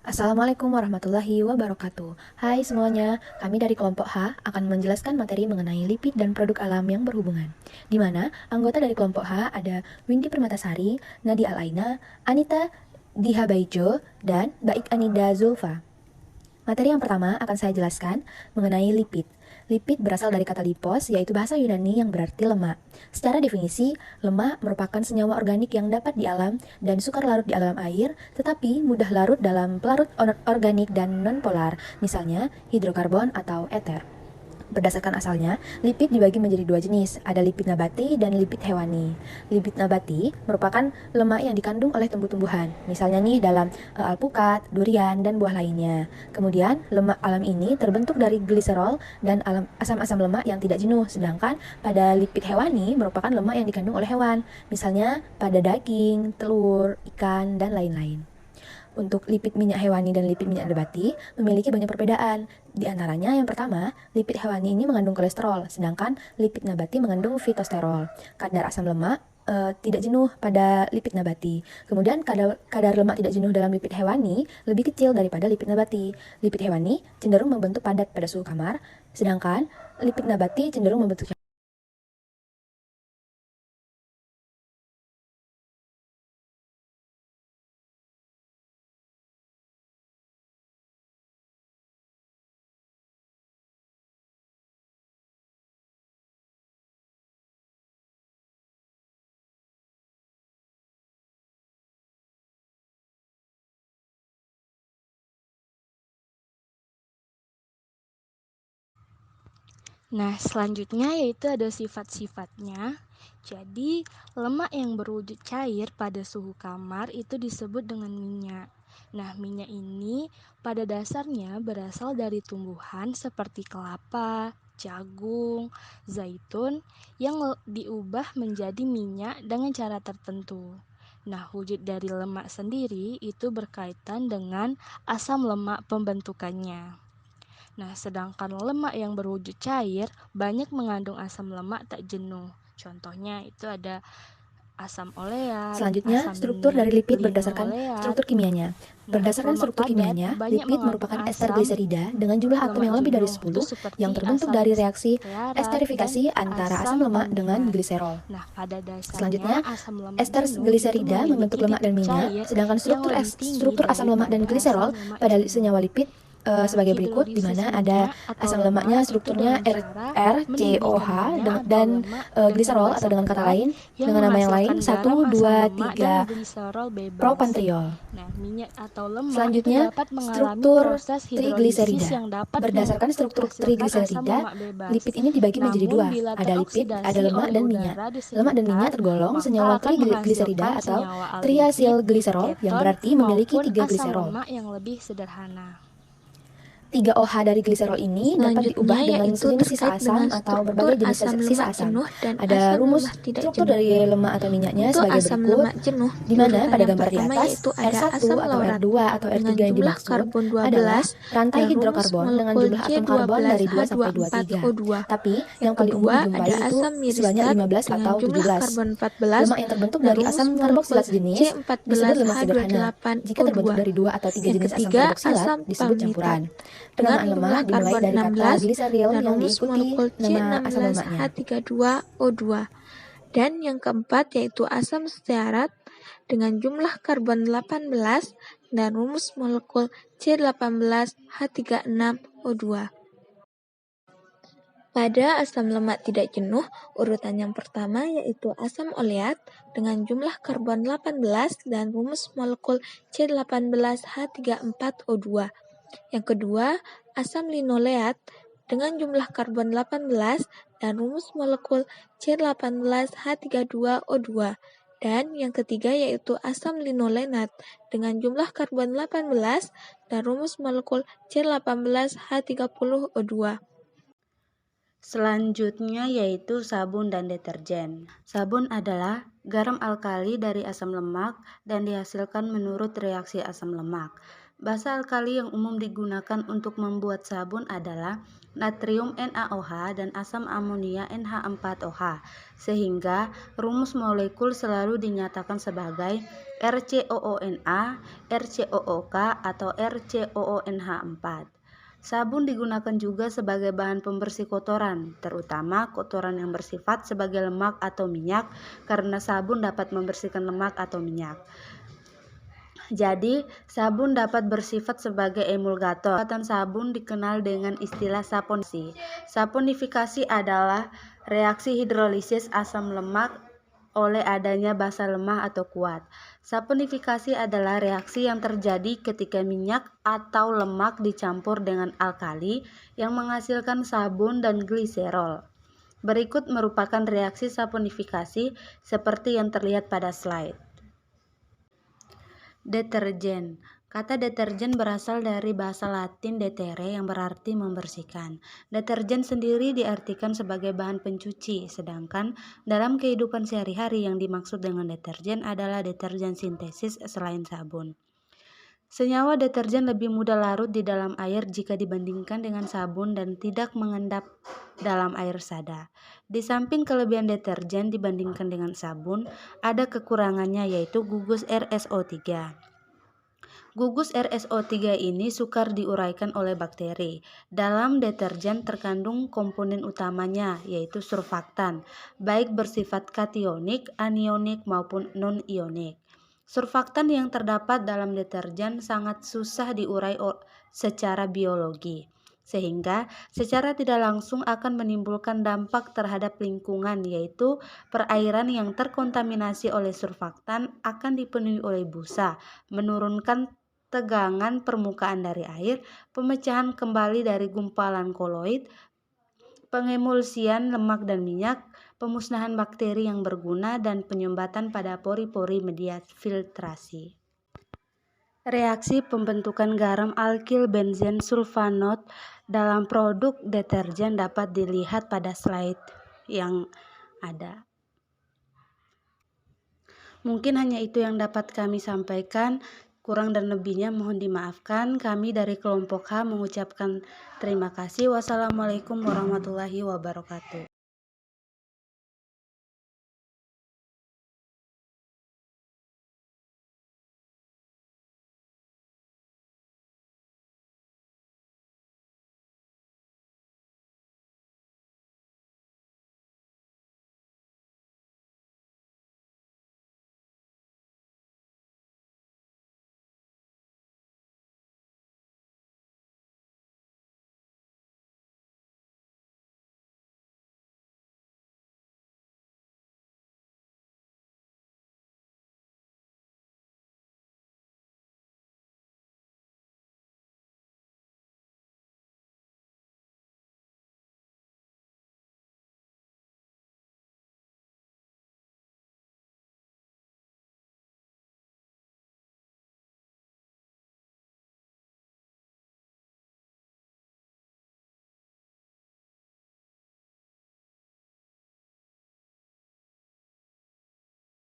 Assalamualaikum warahmatullahi wabarakatuh. Hai semuanya, kami dari kelompok H akan menjelaskan materi mengenai lipid dan produk alam yang berhubungan. Di mana anggota dari kelompok H ada Windy Permatasari, Nadia Alaina, Anita Dihabaijo, dan Baik Anida Zulfa. Materi yang pertama akan saya jelaskan mengenai lipid. Lipid berasal dari kata lipos, yaitu bahasa Yunani yang berarti lemak. Secara definisi, lemak merupakan senyawa organik yang dapat di alam dan sukar larut di dalam air, tetapi mudah larut dalam pelarut organik dan nonpolar, misalnya hidrokarbon atau ether. Berdasarkan asalnya, lipid dibagi menjadi dua jenis, ada lipid nabati dan lipid hewani. Lipid nabati merupakan lemak yang dikandung oleh tumbuh-tumbuhan, misalnya nih dalam alpukat, durian, dan buah lainnya. Kemudian, lemak alam ini terbentuk dari gliserol dan asam-asam lemak yang tidak jenuh, sedangkan pada lipid hewani merupakan lemak yang dikandung oleh hewan, misalnya pada daging, telur, ikan, dan lain-lain. Untuk lipid minyak hewani dan lipid minyak nabati memiliki banyak perbedaan. Di antaranya yang pertama, lipid hewani ini mengandung kolesterol, sedangkan lipid nabati mengandung fitosterol. Kadar asam lemak tidak jenuh pada lipid nabati. Kemudian kadar lemak tidak jenuh dalam lipid hewani lebih kecil daripada lipid nabati. Lipid hewani cenderung membentuk padat pada suhu kamar, sedangkan lipid nabati cenderung membentuk. Nah, selanjutnya yaitu ada sifat-sifatnya. Jadi, lemak yang berwujud cair pada suhu kamar itu disebut dengan minyak. Nah, minyak ini pada dasarnya berasal dari tumbuhan seperti kelapa, jagung, zaitun yang diubah menjadi minyak dengan cara tertentu. Nah, wujud dari lemak sendiri itu berkaitan dengan asam lemak pembentukannya. Nah, sedangkan lemak yang berwujud cair banyak mengandung asam lemak tak jenuh. Contohnya itu ada asam oleat, Selanjutnya, asam struktur dari lipid berdasarkan linoleat. struktur kimianya. Nah, Berdasarkan lemak struktur padat kimianya, banyak lipid mengandung merupakan ester asam gliserida dengan jumlah atom lemak yang lebih dari jenuh. Itu 10 yang seperti terbentuk asam dari reaksi stearat esterifikasi dan antara asam asam lemak dengan aldehyat. gliserol. Nah, pada dasarnya Selanjutnya, asam lemak ester jenuh itu gliserida membentuk memiliki lemak dan titik minyak, cair sedangkan yang lebih tinggi struktur asam lemak dan daripada gliserol asam lemak pada jenuh. senyawa lipid Nah, sebagai berikut, di hidrolisis mana ada minyak atau asam lemaknya lemak itu strukturnya dengan cara RCOH mendidihkan minyak atau dan lemak dengan gliserol atau basa dengan kata tebat lain yang dengan nama yang lain menghasilkan garam, 1, asam 2, lemak, dan 3 gliserol bebas. propantriol. Nah, minyak atau lemak itu Selanjutnya, dapat mengalami struktur proses hidrolisis trigliserida. yang dapat Berdasarkan struktur menghasilkan asam trigliserida, lemak bebas. lipid ini dibagi menjadi Namun, dua. bila Ada lipid, ada teroksidasi lemak oleh dan minyak. udara di Lemak dan minyak sekitar, tergolong maka senyawa akan trigliserida menghasilkan atau senyawa aldehid, triasilgliserol yang keton, berarti memiliki maupun 3 asam gliserol. lemak yang lebih sederhana. 3OH dari gliserol ini dapat diubah Selanjutnya dengan yaitu sejenis sisa terkait asam dengan atau struktur berbagai jenis asam sisa lemak asam. jenuh dan Ada asam rumus lemak tidak struktur jenuh. dari lemak atau minyaknya Untuk sebagai asam berikut, lemak jenuh, di mana urutan pada yang gambar di pertama atas, yaitu ada R1 asam atau laurat R2 atau R3 dengan yang jumlah dimaksud karbon adalah 12 rantai dan rumus hidrokarbon dengan molekul jumlah atom karbon dari 2 sampai 23. C12H24O2. Tapi Yang yang paling umum kedua dijumpai ada itu asam sebanyak miristat 15 dengan atau jumlah 17. karbon 14 Lemak yang terbentuk dan dari rumus asam molekul karboksilat jenis disebut lemak sederhana. Jika terbentuk C14H28O2. dari 2 atau 3 Yang jenis asam ketiga karboksilat asam disebut palmitat campuran. dengan Penamaan jumlah lemak dimulai karbon dari kata 16 gliseril dan yang rumus diikuti molekul nama asam lemaknya. C16H32O2. Dan yang keempat yaitu asam stearat dengan jumlah karbon 18 dan rumus molekul C18H36O2. Pada asam lemak tidak jenuh, urutan yang pertama yaitu asam oleat dengan jumlah karbon 18 dan rumus molekul C18H34O2. Yang kedua, asam linoleat dengan jumlah karbon 18 dan rumus molekul C18H32O2. Dan yang ketiga yaitu asam linolenat dengan jumlah karbon 18 dan rumus molekul C18H30O2. Selanjutnya yaitu sabun dan deterjen. Sabun adalah garam alkali dari asam lemak dan dihasilkan menurut reaksi asam lemak. Basa alkali yang umum digunakan untuk membuat sabun adalah natrium NaOH dan asam amonia NH4OH, sehingga rumus molekul selalu dinyatakan sebagai RCOONa, RCOOK, atau RCOONH4. Sabun digunakan juga sebagai bahan pembersih kotoran, terutama kotoran yang bersifat sebagai lemak atau minyak, karena sabun dapat membersihkan lemak atau minyak. Jadi, sabun dapat bersifat sebagai emulgator. Pembuatan sabun dikenal dengan istilah saponifikasi. Saponifikasi adalah reaksi hidrolisis asam lemak oleh adanya basa lemah atau kuat. Saponifikasi adalah reaksi yang terjadi ketika minyak atau lemak dicampur dengan alkali yang menghasilkan sabun dan gliserol. Berikut merupakan reaksi saponifikasi seperti yang terlihat pada slide. Deterjen. Kata deterjen berasal dari bahasa Latin detere yang berarti membersihkan. Deterjen sendiri diartikan sebagai bahan pencuci, sedangkan dalam kehidupan sehari-hari yang dimaksud dengan deterjen adalah deterjen sintesis selain sabun. Senyawa deterjen lebih mudah larut di dalam air jika dibandingkan dengan sabun dan tidak mengendap dalam air sada. Di samping kelebihan deterjen dibandingkan dengan sabun, ada kekurangannya yaitu gugus RSO3. Gugus RSO3 ini sukar diuraikan oleh bakteri. Dalam deterjen terkandung komponen utamanya yaitu surfaktan, baik bersifat kationik, anionik maupun non-ionik. Surfaktan yang terdapat dalam deterjen sangat susah diurai secara biologi, sehingga secara tidak langsung akan menimbulkan dampak terhadap lingkungan, yaitu perairan yang terkontaminasi oleh surfaktan akan dipenuhi oleh busa, menurunkan tegangan permukaan dari air, pemecahan kembali dari gumpalan koloid, pengemulsian lemak dan minyak, pemusnahan bakteri yang berguna, dan penyumbatan pada pori-pori media filtrasi. Reaksi pembentukan garam alkil benzen sulfanat dalam produk deterjen dapat dilihat pada slide yang ada. Mungkin hanya itu yang dapat kami sampaikan. Kurang dan lebihnya mohon dimaafkan. Kami dari kelompok H mengucapkan terima kasih. Wassalamualaikum warahmatullahi wabarakatuh.